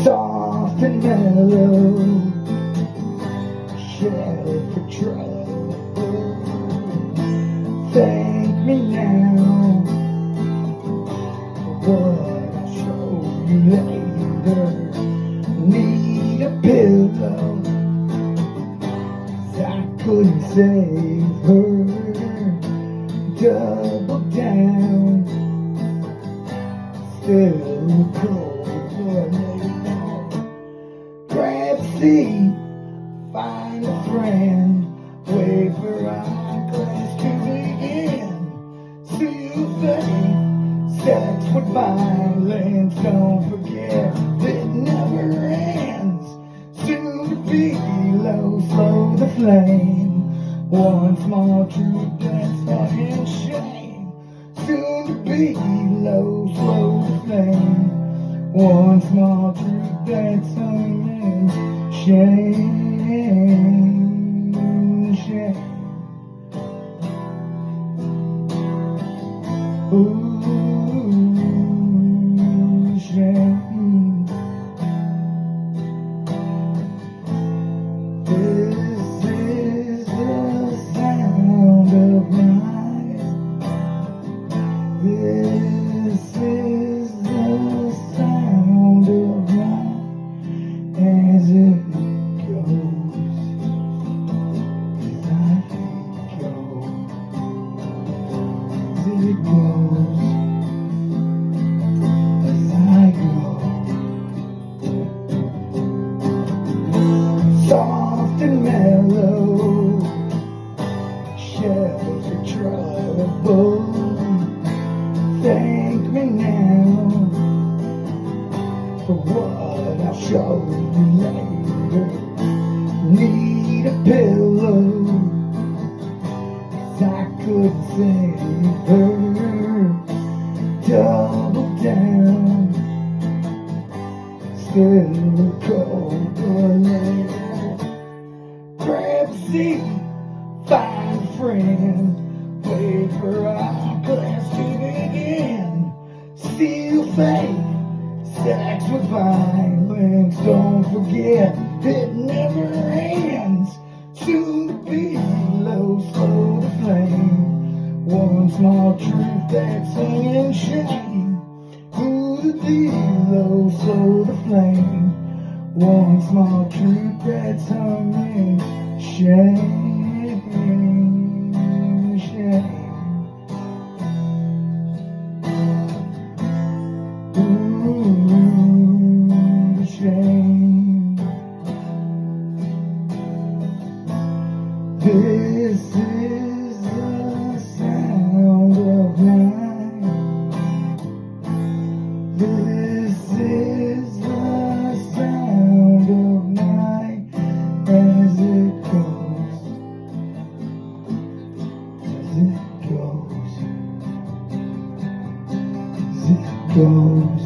Soft and mellow, shelter trouble. Thank me now for what I'll show you later. Need a pillow, 'cause I couldn't save her. Double down, still cold, Lord, grab a seat, find a friend, wait for our class to begin. Seal faith, sex with violence, don't forget it never ends. Soon to be low, slow the flame. One small truth that's not in shame. Soon to be low, slow the flame. One small truth that's hung in shame, shame. Ooh, shame. This is the sound of night. This is the sound of night as it goes, as I go, as it goes, as I go. Soft and mellow, shelter trouble. Thank me now for what I'll show you later. Need a pillow, 'cause I could save her. Double down, still cold or later. Grab a seat, find a friend, wait for our class to begin. Seal faith, sex with violence, don't forget it never ends. Soon to be low, slow the flame. One small truth that's hung in shame. Who to be low, slow the flame. One small truth that's hung in shame, shame. Ooh, shame. This is the sound of night. This is the sound of night as it goes, as it goes, as it goes.